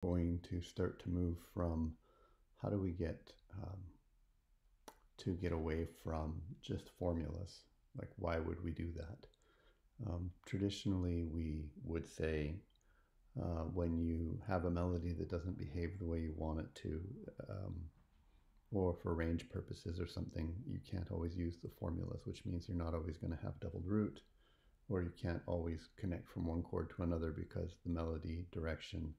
going to start to move from how do we get to get away from just formulas. Like, why would we do that? Traditionally, we would say when you have a melody that doesn't behave the way you want it to, or for range purposes or something, you can't always use the formulas, which means you're not always going to have doubled root, or you can't always connect from one chord to another because the melody direction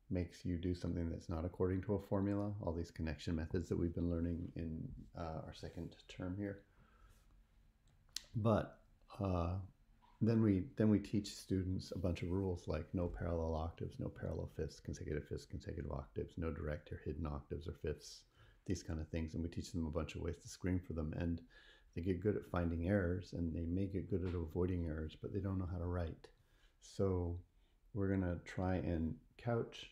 makes you do something that's not according to a formula. All these connection methods that we've been learning in our second term here. But then we teach students a bunch of rules like no parallel octaves, no parallel fifths, consecutive octaves, no direct or hidden octaves or fifths, these kind of things. And we teach them a bunch of ways to screen for them. And they get good at finding errors, and they may get good at avoiding errors, but they don't know how to write. So we're going to try and couch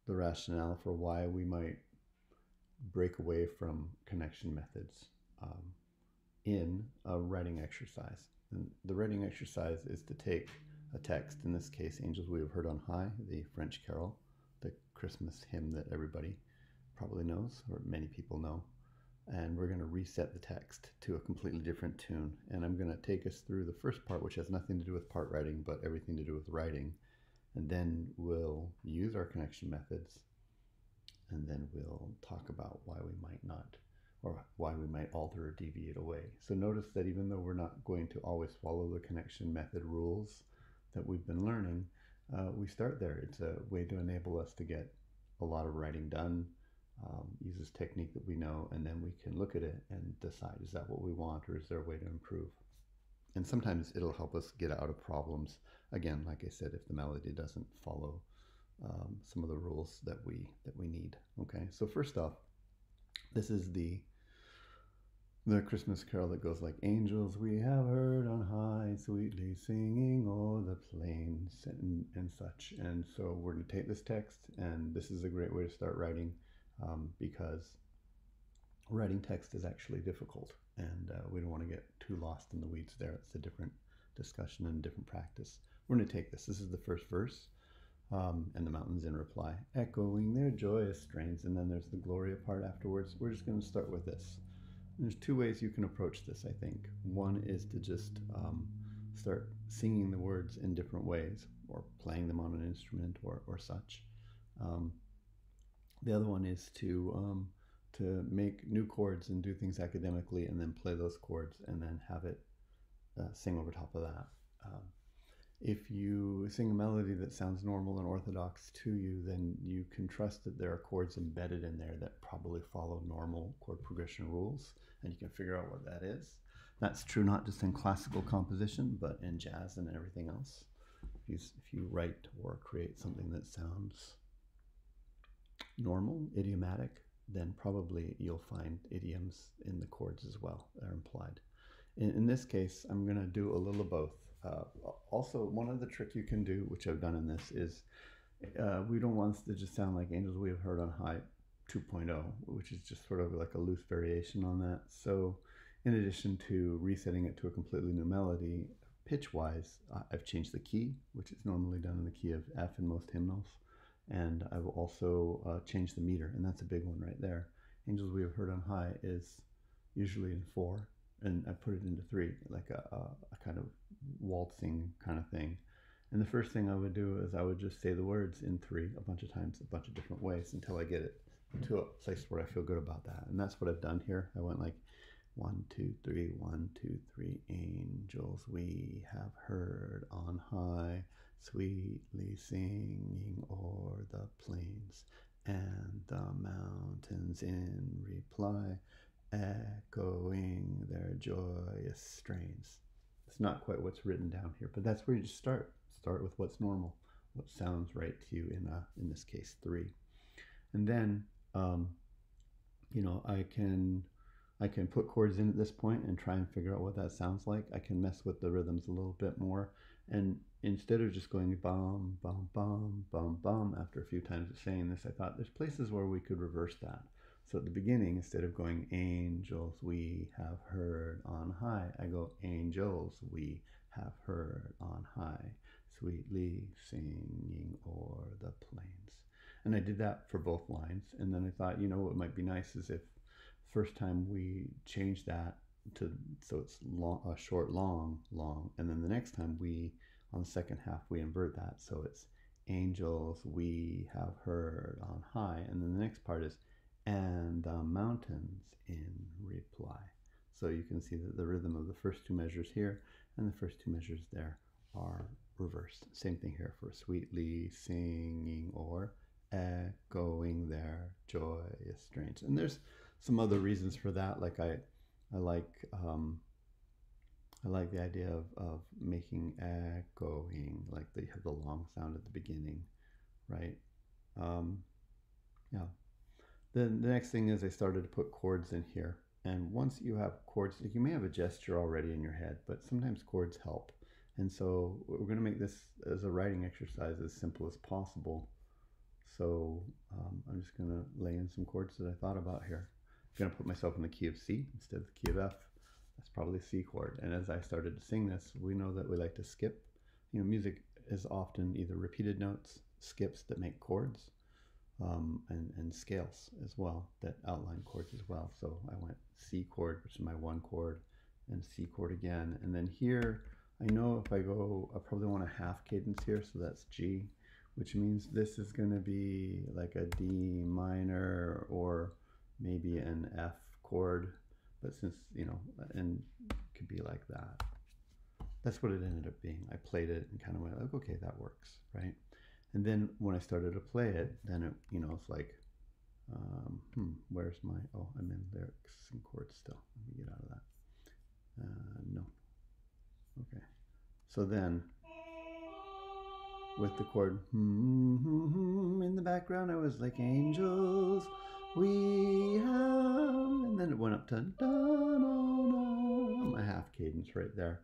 the rationale for why we might break away from connection methods in a writing exercise. And the writing exercise is to take a text, in this case, Angels We Have Heard on High, the French carol, the Christmas hymn that everybody probably knows, or many people know. And we're going to reset the text to a completely different tune. And I'm going to take us through the first part, which has nothing to do with part writing, but everything to do with writing. And then we'll use our connection methods. And then we'll talk about why we might not, or why we might alter or deviate away. So notice that even though we're not going to always follow the connection method rules that we've been learning, we start there. It's a way to enable us to get a lot of writing done, uses technique that we know, and then we can look at it and decide, is that what we want, or is there a way to improve? And sometimes it'll help us get out of problems. Again, like I said, if the melody doesn't follow some of the rules that we need. Okay, so first off, this is the Christmas carol that goes like, angels we have heard on high, sweetly singing o'er the plains, and such. And so we're going to take this text, and this is a great way to start writing, because writing text is actually difficult, and we don't want to get too lost in the weeds there. It's a different discussion and different practice. We're going to take this. This is the first verse. And the mountains in reply, echoing their joyous strains. And then there's the Gloria part afterwards. We're just going to start with this. And there's two ways you can approach this, I think. One is to just start singing the words in different ways, or playing them on an instrument or such. The other one is to make new chords and do things academically, and then play those chords and then have it sing over top of that. If you sing a melody that sounds normal and orthodox to you, then you can trust that there are chords embedded in there that probably follow normal chord progression rules, and you can figure out what that is. That's true not just in classical composition, but in jazz and everything else. If you write or create something that sounds normal, idiomatic, then probably you'll find idioms in the chords as well that are implied. In this case, I'm going to do a little of both. Also, one of the trick you can do, which I've done in this, is we don't want this to just sound like Angels We Have Heard on High 2.0, which is just sort of like a loose variation on that. So in addition to resetting it to a completely new melody, pitch-wise, I've changed the key, which is normally done in the key of F in most hymnals. And I've also changed the meter, and that's a big one right there. Angels We Have Heard on High is usually in 4, and I put it into 3, like a kind of waltzing kind of thing. And the first thing I would do is I would just say the words in 3 a bunch of times, a bunch of different ways, until I get it to a place where I feel good about that. And that's what I've done here. I went like 1, 2, 3, 1, 2, 3, angels we have heard on high, sweetly singing o'er the plains, and the mountains in reply, echoing their joyous strains. It's not quite what's written down here, but that's where you just start. Start with what's normal, what sounds right to you in this case 3. And then I can put chords in at this point and try and figure out what that sounds like. I can mess with the rhythms a little bit more, and instead of just going bum bum bum bum bum after a few times of saying this, I thought there's places where we could reverse that. So at the beginning, instead of going angels we have heard on high, I go angels we have heard on high, sweetly singing o'er the plains. And I did that for both lines. And then I thought, you know, what might be nice is if first time we change that to, so it's long, short, long, long. And then the next time we, on the second half, we invert that. So it's angels we have heard on high. And then the next part is, and the mountains in reply. So you can see that the rhythm of the first two measures here and the first two measures there are reversed. Same thing here for sweetly singing or echoing their joyous strains. And there's some other reasons for that. Like I like the idea of making echoing, like they have the long sound at the beginning, right? Yeah. Then the next thing is I started to put chords in here. And once you have chords, like you may have a gesture already in your head, but sometimes chords help. And so we're going to make this as a writing exercise as simple as possible. So I'm just going to lay in some chords that I thought about here. I'm going to put myself in the key of C instead of the key of F. That's probably C chord. And as I started to sing this, we know that we like to skip. You know, music is often either repeated notes, skips that make chords, and scales as well that outline chords as well. So I went C chord, which is my one chord, and C chord again. And then here, I know if I go, I probably want a half cadence here, so that's G, which means this is going to be like a D minor or maybe an F chord. But since, you know, and it could be like that. That's what it ended up being. I played it and kind of went like, okay, that works, right? And then when I started to play it, then it, you know, it's like, where's my, oh, I'm in lyrics and chords still. Let me get out of that. No. Okay. So then with the chord in the background, I was like, angels we have, and then it went up to da, da, da, my half cadence right there.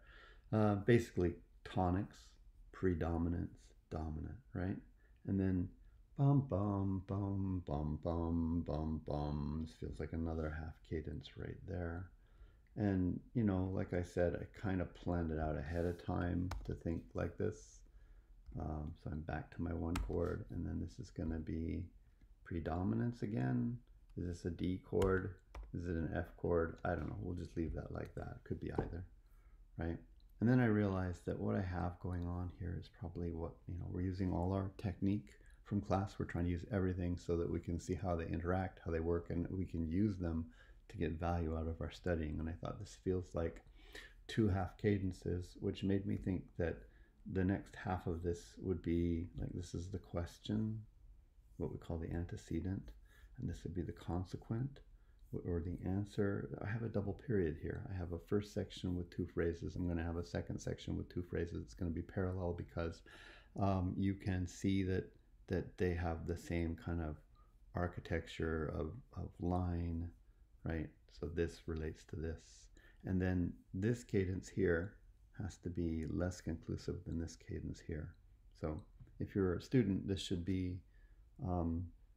Basically tonics, predominance, dominant, right? And then bum bum bum bum bum bum bum. This feels like another half cadence right there. And you know, like I said, I kind of planned it out ahead of time to think like this. So I'm back to my one chord, and then this is going to be predominance again. Is this a D chord? Is it an F chord? I don't know. We'll just leave that like that. It could be either, right? And then I realized that what I have going on here is probably what, you know, we're using all our technique from class. We're trying to use everything so that we can see how they interact, how they work, and we can use them to get value out of our studying. And I thought this feels like two half cadences, which made me think that the next half of this would be like, this is the question, what we call the antecedent, and this would be the consequent, or the answer. I have a double period here. I have a first section with two phrases. I'm going to have a second section with two phrases. It's going to be parallel because you can see that they have the same kind of architecture of line, right? So this relates to this. And then this cadence here has to be less conclusive than this cadence here. So if you're a student, this should be,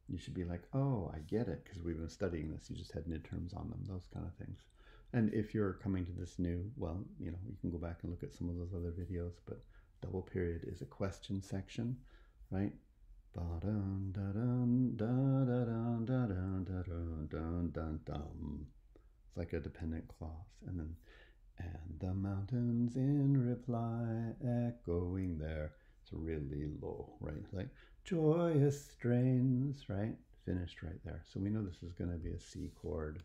you should be like, oh, I get it, because we've been studying this. You just had midterms on them, those kind of things. And if you're coming to this new, well, you know, you can go back and look at some of those other videos, but double period is a question section, right? It's like a dependent clause. And then, and the mountains in reply, echoing there. It's really low, right? Like joyous strains, right? Finished right there. So we know this is going to be a C chord,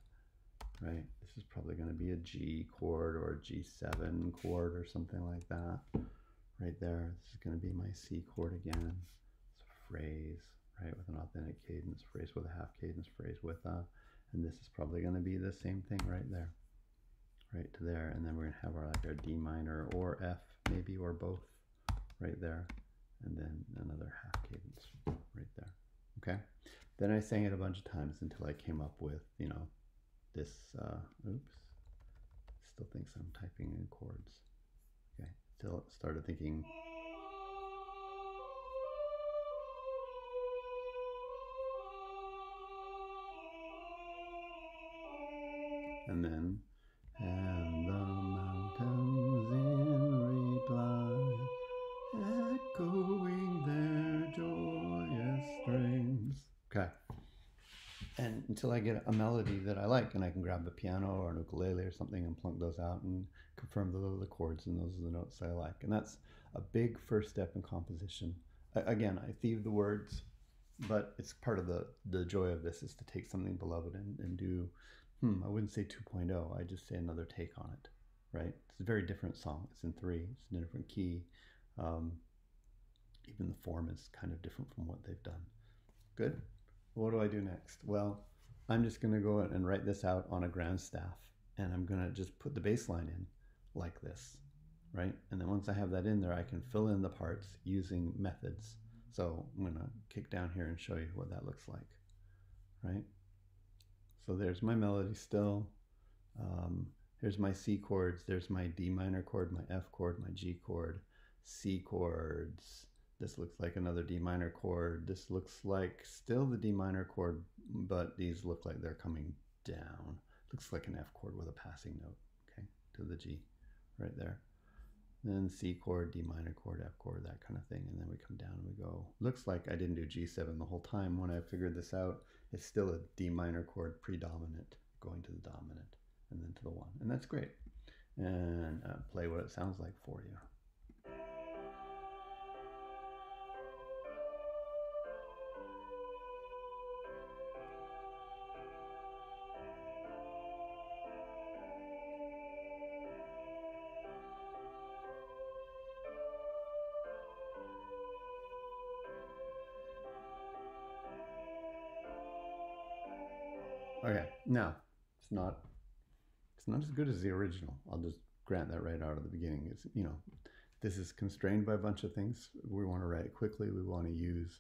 right? This is probably going to be a G chord or a G7 chord or something like that. Right there, this is going to be my C chord again. It's a phrase, right, with an authentic cadence, phrase with a half cadence, phrase with a, and this is probably going to be the same thing right there, right to there. And then we're going to have our, like our D minor or F maybe, or both right there. And then another half cadence right there, okay? Then I sang it a bunch of times until I came up with, you know, this, oops, still thinks I'm typing in chords. Okay, still started thinking. And then, and the mountains in reply, echoing their joyous strains. Okay. And until I get a melody that I like, and I can grab a piano or an ukulele or something and plunk those out and confirm that those are the chords and those are the notes I like. And that's a big first step in composition. Again, I thieve the words, but it's part of the joy of this is to take something beloved and do, I wouldn't say 2.0, I just say another take on it, right? It's a very different song. It's in 3, it's in a different key. Even the form is kind of different from what they've done. Good. What do I do next? Well, I'm just going to go and write this out on a grand staff, and I'm going to just put the bass line in like this, right? And then once I have that in there, I can fill in the parts using methods. So I'm going to kick down here and show you what that looks like, right? So there's my melody still. Here's my C chords. There's my D minor chord, my F chord, my G chord, C chords. This looks like another D minor chord. This looks like still the D minor chord, but these look like they're coming down. Looks like an F chord with a passing note, okay, to the G right there. Then C chord, D minor chord, F chord, that kind of thing. And then we come down and we go, looks like I didn't do G7 the whole time. When I figured this out, it's still a D minor chord predominant going to the dominant and then to the 1. And that's great. And play what it sounds like for you. Okay, now it's not as good as the original. I'll just grant that right out of the beginning. It's, you know, this is constrained by a bunch of things. We want to write it quickly. We want to use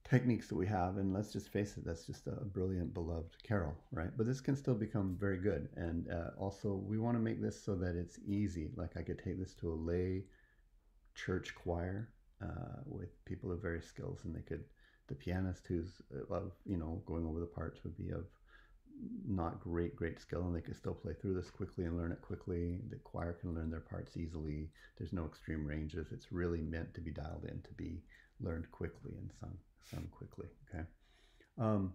techniques that we have, and let's just face it, that's just a brilliant, beloved carol, right? But this can still become very good. And also, we want to make this so that it's easy. Like I could take this to a lay church choir with people of various skills, and they could. The pianist who's of, you know, going over the parts would be of not great skill, and they can still play through this quickly and learn it quickly. The choir can learn their parts easily. There's no extreme ranges. It's really meant to be dialed in to be learned quickly and sung quickly. Okay. I'm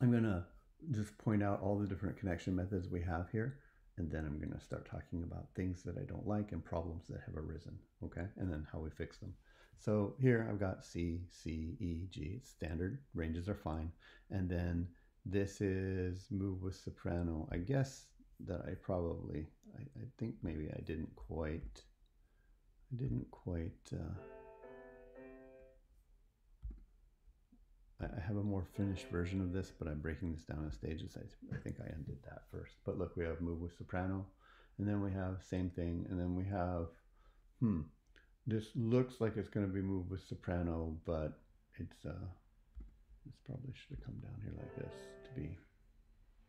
going to just point out all the different connection methods we have here, and then I'm going to start talking about things that I don't like and problems that have arisen. Okay, and then how we fix them. So here I've got C, C, E, G. It's standard. Ranges are fine. And then this is move with soprano. I guess that I think maybe I didn't quite, I have a more finished version of this, but I'm breaking this down in stages. I think I undid that first. But look, we have move with soprano, and then we have same thing, and then we have, this looks like it's going to be moved with soprano, but it's this probably should have come down here like this to be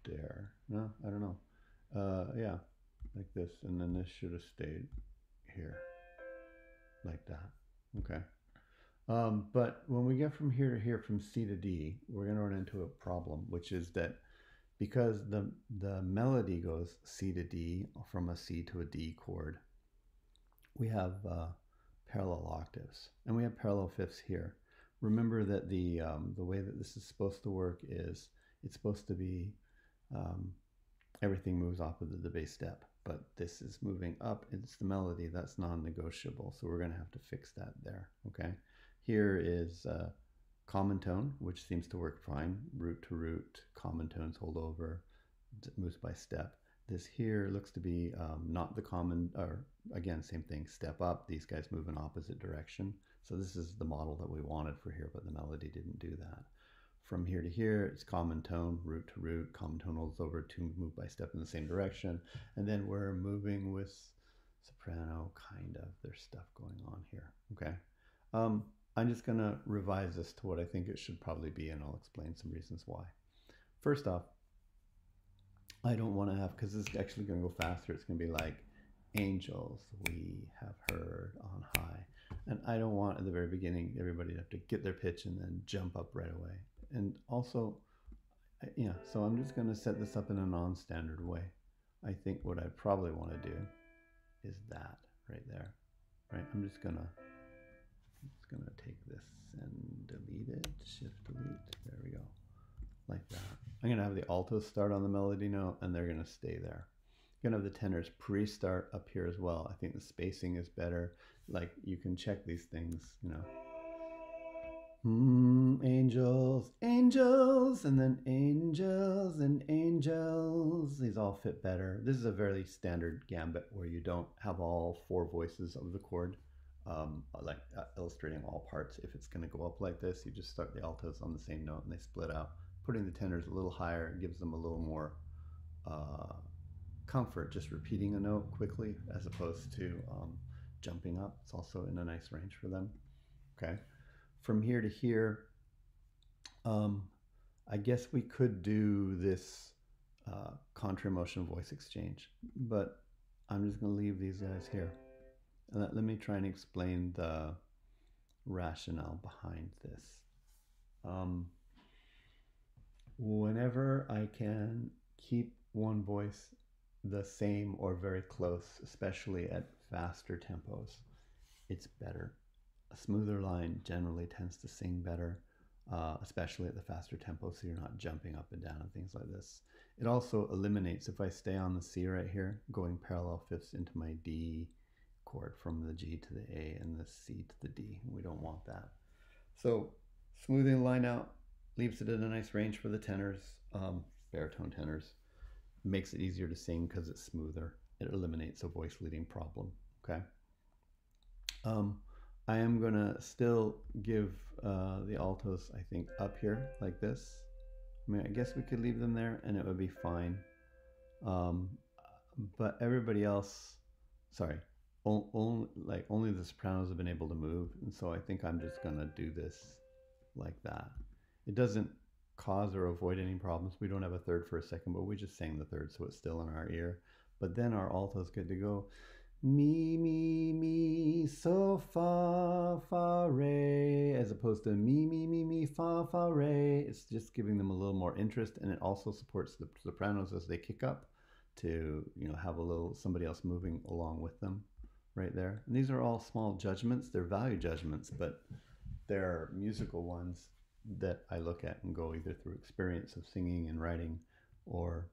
there. No, I don't know. Yeah, like this, and then this should have stayed here, like that. Okay. But when we get from here to here, from C to D, we're going to run into a problem, which is that because the melody goes C to D from a C to a D chord, we have parallel octaves, and we have parallel fifths here. Remember that the way that this is supposed to work is it's supposed to be everything moves off of the bass step, but this is moving up. It's the melody that's non-negotiable, so we're going to have to fix that there. Okay, here is common tone, which seems to work fine. Root to root, common tones hold over, it moves by step. This here looks to be not the common, or again, same thing, step up. These guys move in opposite direction. So this is the model that we wanted for here, but the melody didn't do that. From here to here, it's common tone, root to root, common tone holds over to move by step in the same direction. And then we're moving with soprano, kind of. There's stuff going on here, okay? I'm just gonna revise this to what I think it should probably be, and I'll explain some reasons why. First off, I don't want to have, because this is actually going to go faster, it's going to be like, angels we have heard on high. And I don't want at the very beginning everybody to have to get their pitch and then jump up right away. And also, yeah, so I'm just going to set this up in a non-standard way. I think what I probably want to do is that right there, right? I'm just going to take this and delete it, shift delete, there I'm going to have the altos start on the melody note, and they're going to stay there. You're going to have the tenors pre-start up here as well. I think the spacing is better. Like, you can check these things, you know. Angels, angels, and then angels and angels. These all fit better. This is a very standard gambit where you don't have all four voices of the chord, illustrating all parts. If it's going to go up like this, you just start the altos on the same note and they split out. Putting the tenors a little higher gives them a little more comfort just repeating a note quickly as opposed to jumping up. It's also in a nice range for them. Okay. From here to here, I guess we could do this contra motion voice exchange, but I'm just going to leave these guys here. And let me try and explain the rationale behind this. Whenever I can keep one voice the same or very close, especially at faster tempos, it's better. A smoother line generally tends to sing better, especially at the faster tempo, so you're not jumping up and down and things like this. It also eliminates, if I stay on the C right here, going parallel fifths into my D chord from the G to the A and the C to the D. We don't want that. So smoothing the line out leaves it in a nice range for the tenors, baritone tenors. Makes it easier to sing because it's smoother. It eliminates a voice leading problem, okay? I am going to still give the altos, I think, up here like this. I mean, I guess we could leave them there and it would be fine. But everybody else, sorry, only the sopranos have been able to move. And so I think I'm just going to do this like that. It doesn't cause or avoid any problems. We don't have a third for a second, but we just sang the third, so it's still in our ear. But then our altos get to go mi, mi, mi, so, fa, fa, re, as opposed to mi, mi, mi, mi, fa, fa, re. It's just giving them a little more interest, and it also supports the sopranos as they kick up to, you know, have a little somebody else moving along with them right there. And these are all small judgments. They're value judgments, but they're musical ones that I look at and go either through experience of singing and writing or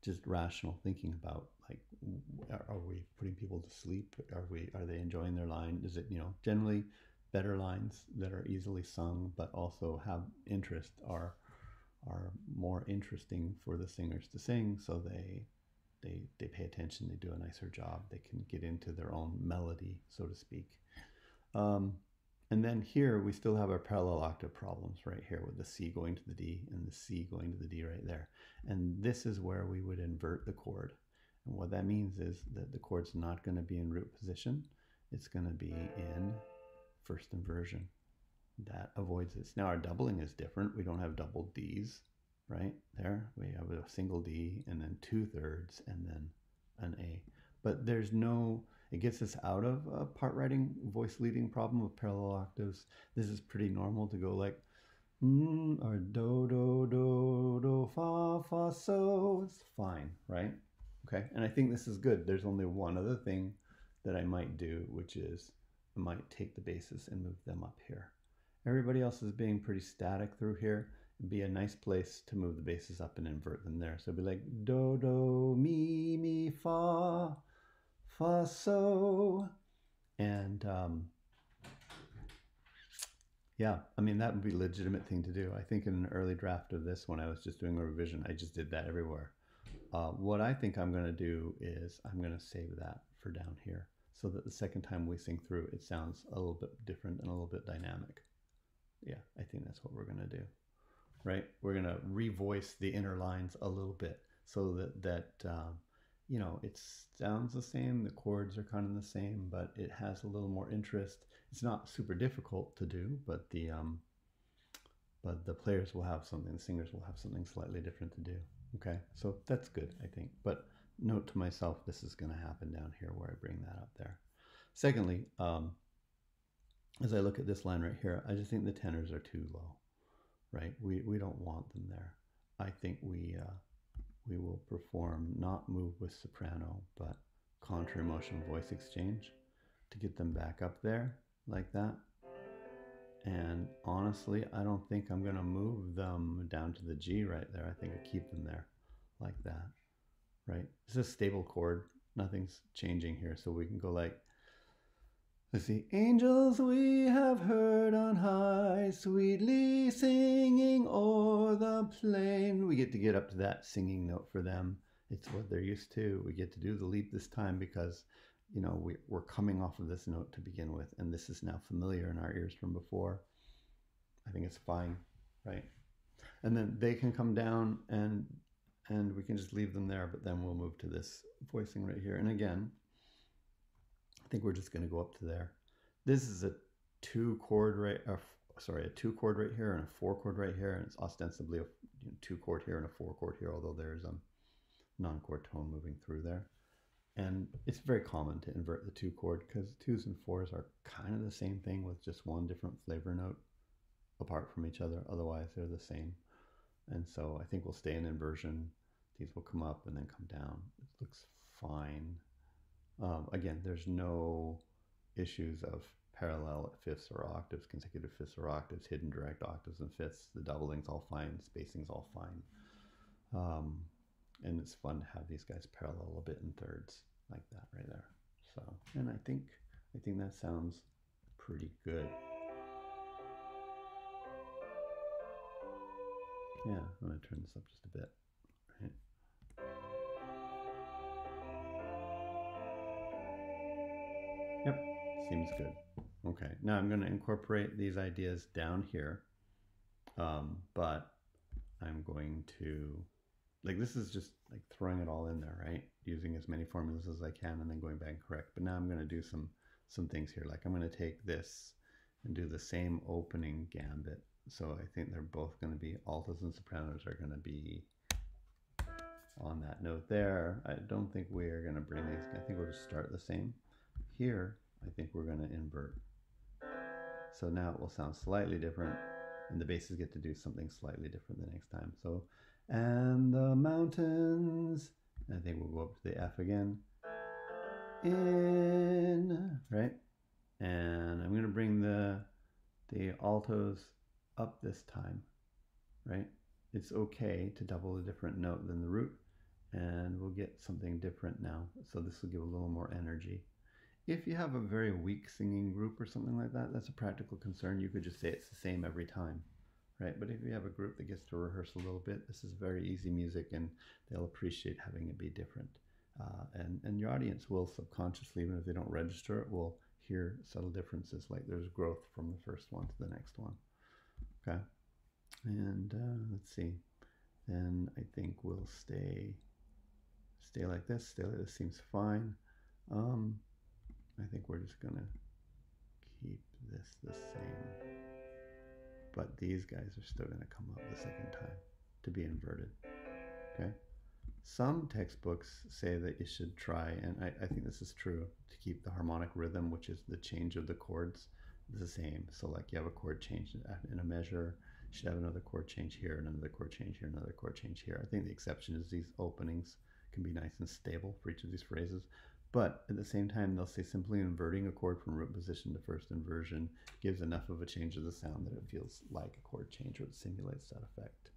just rational thinking about, like, are we putting people to sleep? Are they enjoying their line? Is it, you know, generally better lines that are easily sung but also have interest are more interesting for the singers to sing, so they pay attention, they do a nicer job, they can get into their own melody, so to speak. And then here we still have our parallel octave problems right here with the C going to the D and the C going to the D right there. And this is where we would invert the chord. And what that means is that the chord's not going to be in root position. It's going to be in first inversion. That avoids this. Now our doubling is different. We don't have double Ds right there. We have a single D and then 2/3 and then an A. But there's no, it gets us out of a part writing voice leading problem of parallel octaves. This is pretty normal to go like or do, do, do, do, fa, fa, so. It's fine, right? Okay, and I think this is good. There's only one other thing that I might do, which is I might take the basses and move them up here. Everybody else is being pretty static through here. It'd be a nice place to move the basses up and invert them there. So it'd be like do, do, mi, mi, fa, fa, so. And yeah, I mean, that would be a legitimate thing to do. I think in an early draft of this, when I was just doing a revision, I just did that everywhere. What I think I'm going to do is I'm going to save that for down here so that the second time we sing through, it sounds a little bit different and a little bit dynamic. Yeah, I think that's what we're going to do, right? We're going to revoice the inner lines a little bit so that you know, it sounds the same, the chords are kind of the same, but it has a little more interest. It's not super difficult to do, but the players will have something, the singers will have something slightly different to do. Okay, so that's good, I think. But note to myself, this is going to happen down here where I bring that up there. Secondly, as I look at this line right here, I just think the tenors are too low, right? We don't want them there. I think we will perform not move with soprano, but contra motion voice exchange to get them back up there like that. And honestly, I don't think I'm going to move them down to the G right there. I think I keep them there like that, right? It's a stable chord. Nothing's changing here. So we can go like, let's see. Angels we have heard on high, sweetly singing o'er the plain. We get up to that singing note for them. It's what they're used to. We get to do the leap this time because, you know, we're coming off of this note to begin with, and this is now familiar in our ears from before. I think it's fine, right? And then they can come down and we can just leave them there, but then we'll move to this voicing right here. And again, I think we're just going to go up to there. This is a 2 chord right, a 2 chord right here and a 4 chord right here, and it's ostensibly a 2 chord here and a 4 chord here, although there's a non-chord tone moving through there. And it's very common to invert the 2 chord because 2s and 4s are kind of the same thing with just one different flavor note apart from each other. Otherwise, they're the same. And so I think we'll stay in inversion. These will come up and then come down. It looks fine. Again, there's no issues of parallel fifths or octaves, consecutive fifths or octaves, hidden direct octaves and fifths. The doubling's all fine, spacing's all fine. And it's fun to have these guys parallel a bit in thirds like that right there. So, and I think that sounds pretty good. Yeah, I'm going to turn this up just a bit. Right. Yep, seems good. Okay, now I'm going to incorporate these ideas down here, but I'm going to, like, this is just like throwing it all in there, right? Using as many formulas as I can and then going back and correct. But now I'm going to do some things here. Like I'm going to take this and do the same opening gambit. So I think they're both going to be, altos and sopranos are going to be on that note there. I don't think we are going to bring these, I think we'll just start the same. Here, I think we're going to invert. So now it will sound slightly different, and the basses get to do something slightly different the next time. So, and the mountains, I think we'll go up to the F again. In, right? And I'm going to bring the altos up this time, right? It's okay to double a different note than the root, and we'll get something different now. So this will give a little more energy. If you have a very weak singing group or something like that, that's a practical concern. You could just say it's the same every time, right? But if you have a group that gets to rehearse a little bit, this is very easy music and they'll appreciate having it be different. And your audience will subconsciously, even if they don't register it, will hear subtle differences, like there's growth from the first one to the next one. Okay, and let's see. Then I think we'll stay like this. Stay like this seems fine. I think we're just gonna keep this the same, but these guys are still gonna come up the second time to be inverted. Okay. Some textbooks say that you should try, and I think this is true, to keep the harmonic rhythm, which is the change of the chords, the same. So like you have a chord change in a measure, you should have another chord change here, and another chord change here, another chord change here. I think the exception is these openings can be nice and stable for each of these phrases. But at the same time, they'll say simply inverting a chord from root position to first inversion gives enough of a change of the sound that it feels like a chord change, or it simulates that effect,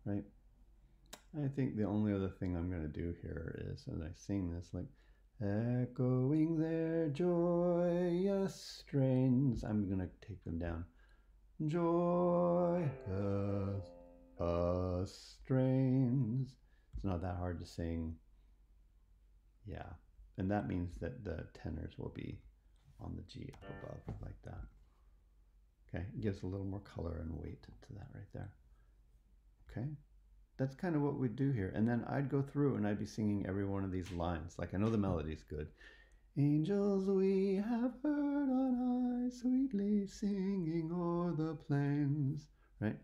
right? I think the only other thing I'm going to do here is, as I sing this, like, echoing their joyous strains, I'm going to take them down. Joyous strains. It's not that hard to sing. Yeah. And that means that the tenors will be on the G up above, like that. Okay, it gives a little more color and weight to that right there. Okay, that's kind of what we'd do here. And then I'd go through and I'd be singing every one of these lines. Like, I know the melody's good. Angels we have heard on high, sweetly singing o'er the plains, right?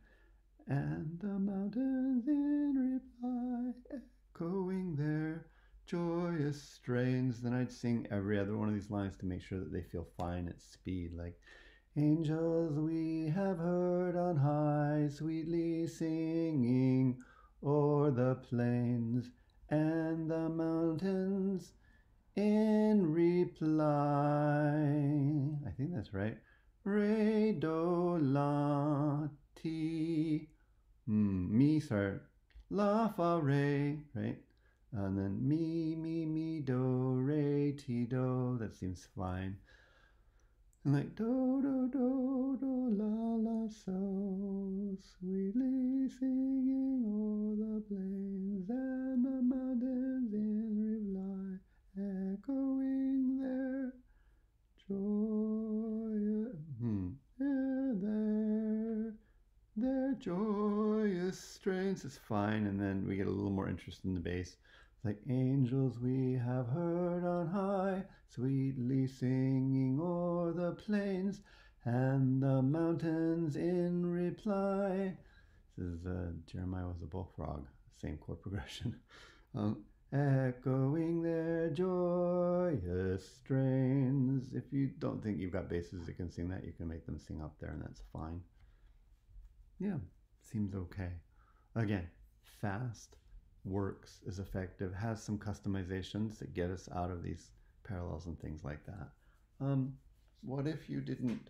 And the mountains in reply, echoing their joyous strains. Then I'd sing every other one of these lines to make sure that they feel fine at speed, like, angels we have heard on high, sweetly singing o'er the plains, and the mountains in reply. I think that's right. re, do, la, ti, mi, sorry, la, fa, re, right? And then mi, do, re, ti, do. That seems fine. And like do, do, do, do, la, la, so sweetly singing o'er the plains and the mountains in reply, echoing their joyous, their joyous strains is fine, and then we get a little more interest in the bass. It's like angels we have heard on high, sweetly singing o'er the plains and the mountains in reply. This is Jeremiah was a bullfrog, same chord progression. Echoing their joyous strains. If you don't think you've got basses that can sing that, you can make them sing up there, and that's fine. Yeah, seems okay. Again, fast, works, is effective, has some customizations that get us out of these parallels and things like that. What if you didn't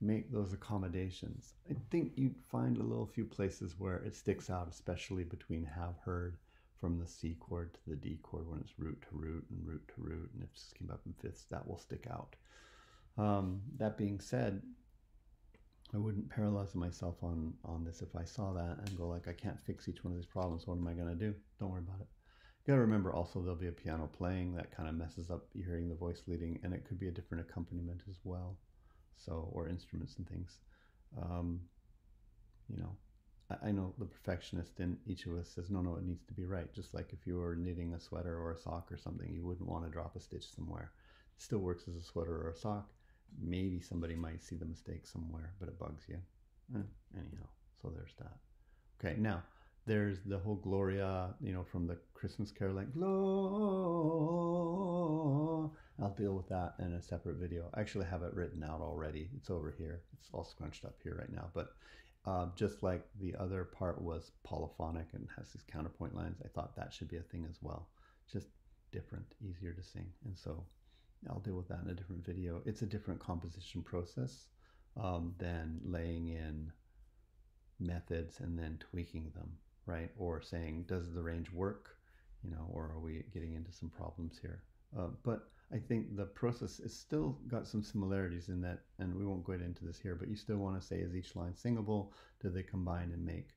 make those accommodations? I think you'd find a little few places where it sticks out, especially between have heard from the C chord to the D chord when it's root to root and root to root, and if it came up in fifths, that will stick out. That being said, I wouldn't paralyze myself on this if I saw that and go like, I can't fix each one of these problems. What am I going to do? Don't worry about it. You got to remember also there'll be a piano playing that kind of messes up you hearing the voice leading, and it could be a different accompaniment as well. So, or instruments and things. You know, I know the perfectionist in each of us says, no, it needs to be right. Just like if you were knitting a sweater or a sock or something, you wouldn't want to drop a stitch somewhere. It still works as a sweater or a sock. Maybe somebody might see the mistake somewhere, but it bugs you. Anyhow, so there's that. Okay, now there's the whole Gloria, from the Christmas Carol, like Gloria. I'll deal with that in a separate video. I actually have it written out already. It's over here. It's all scrunched up here right now. But just like the other part was polyphonic and has these counterpoint lines, I thought that should be a thing as well. Just different, easier to sing. And so I'll deal with that in a different video. It's a different composition process than laying in methods and then tweaking them, right? Or saying, does the range work? Or are we getting into some problems here? But I think the process is still got some similarities in that, and we won't go into this here, but you still want to say, is each line singable? Do they combine and make,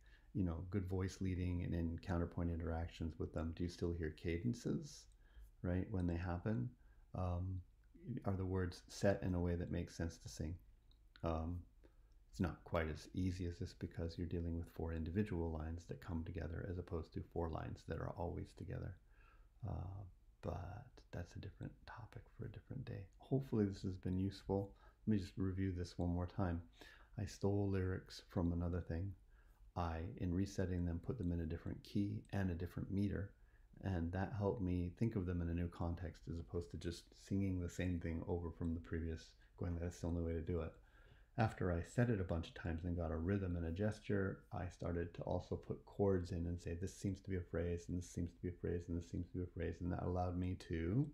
good voice leading and in counterpoint interactions with them? Do you still hear cadences, right, when they happen? Are the words set in a way that makes sense to sing? It's not quite as easy as this because you're dealing with 4 individual lines that come together as opposed to 4 lines that are always together. But that's a different topic for a different day. Hopefully this has been useful. Let me just review this one more time. I stole lyrics from another thing. In resetting them, put them in a different key and a different meter. And that helped me think of them in a new context as opposed to just singing the same thing over from the previous, going, that's the only way to do it. After I said it a bunch of times and got a rhythm and a gesture, I started to also put chords in and say, this seems to be a phrase, and this seems to be a phrase, and this seems to be a phrase. And that allowed me to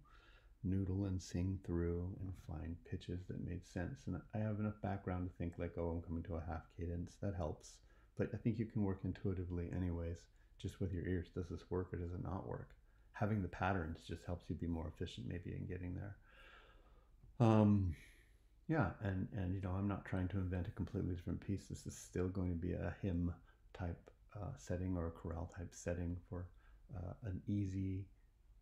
noodle and sing through and find pitches that made sense. And I have enough background to think like, oh, I'm coming to a half cadence. That helps. But I think you can work intuitively anyways, just with your ears. Does this work or does it not work? Having the patterns just helps you be more efficient maybe in getting there. Yeah, and I'm not trying to invent a completely different piece. This is still going to be a hymn type setting or a chorale type setting for an easy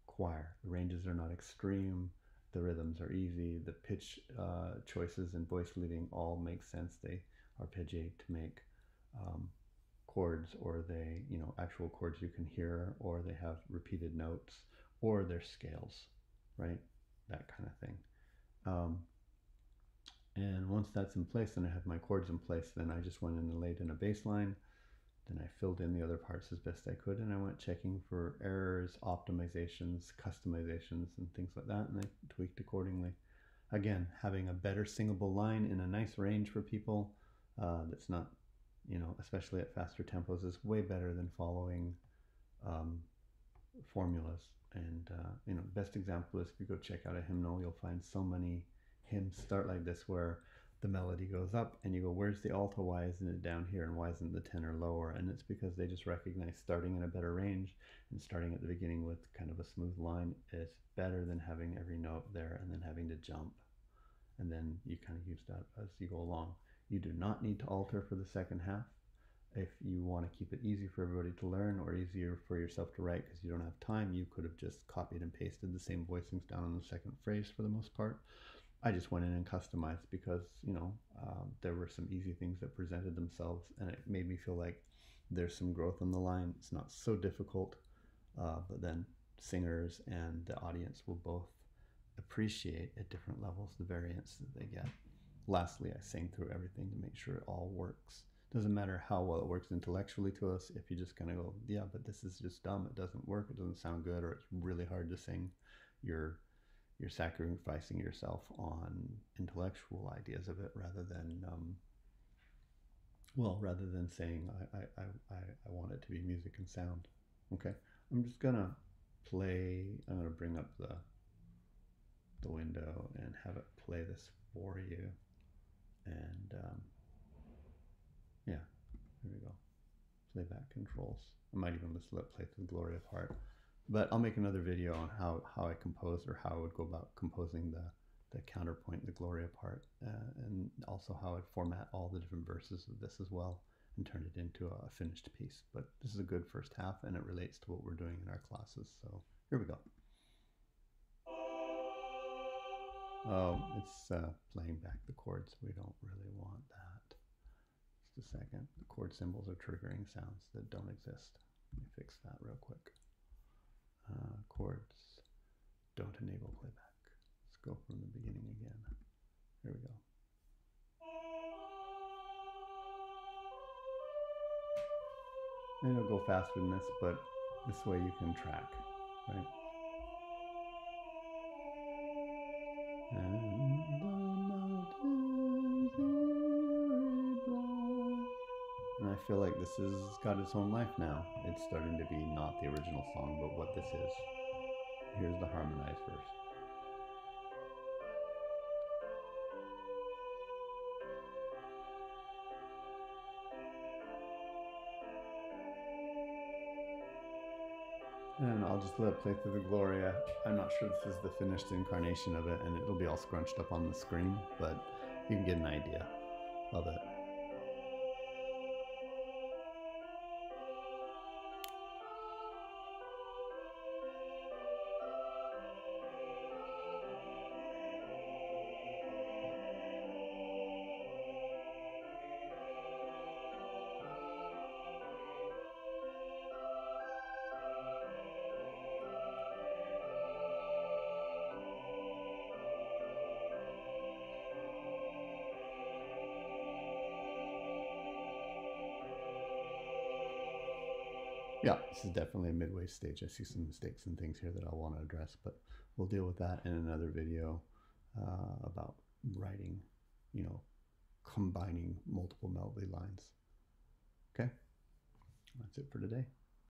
choir. The ranges are not extreme. The rhythms are easy. The pitch choices and voice leading all make sense. They arpeggiate to make chords, or they, actual chords you can hear, or they have repeated notes, or they're scales, right? That kind of thing. And once that's in place, then I have my chords in place, then I just went in and laid in a bass line. Then I filled in the other parts as best I could, and I went checking for errors, optimizations, customizations, and things like that, and I tweaked accordingly. Again, having a better singable line in a nice range for people that's not, especially at faster tempos, is way better than following formulas. And, best example is if you go check out a hymnal, you'll find so many hymns start like this where the melody goes up and you go, where's the alto? Why isn't it down here? And why isn't the tenor lower? And it's because they just recognize starting in a better range and starting at the beginning with kind of a smooth line is better than having every note there and then having to jump. And then you kind of use that as you go along. You do not need to alter for the second half. If you want to keep it easy for everybody to learn or easier for yourself to write because you don't have time, you could have just copied and pasted the same voicings down on the second phrase for the most part. I just went in and customized because, you know, there were some easy things that presented themselves and it made me feel like there's some growth on the line. It's not so difficult, but then singers and the audience will both appreciate at different levels the variance that they get. Lastly, I sang through everything to make sure it all works. Doesn't matter how well it works intellectually to us. If you just kind of go, yeah, but this is just dumb, it doesn't work, it doesn't sound good, or it's really hard to sing, you're sacrificing yourself on intellectual ideas of it rather than saying I want it to be music and sound. Okay, I'm just gonna bring up the window and have it play this for you. And yeah, here we go. Playback controls. I might even just let it play through the Gloria part. But I'll make another video on how I compose or how I would go about composing the counterpoint, the Gloria part, and also how I'd format all the different verses of this as well and turn it into a finished piece. But this is a good first half and it relates to what we're doing in our classes. So here we go. Oh, it's playing back the chords. We don't really want that. Just a second. The chord symbols are triggering sounds that don't exist. Let me fix that real quick. Chords don't enable playback. Let's go from the beginning again. Here we go. And it'll go faster than this, but this way you can track, right? And I feel like this has got its own life now. It's starting to be not the original song, but what this is. Here's the harmonized verse. And I'll just let it play through the Gloria. I'm not sure this is the finished incarnation of it, and it'll be all scrunched up on the screen, but you can get an idea of it. Yeah, this is definitely a midway stage. I see some mistakes and things here that I want to address, but we'll deal with that in another video about writing, you know, combining multiple melody lines. Okay, that's it for today.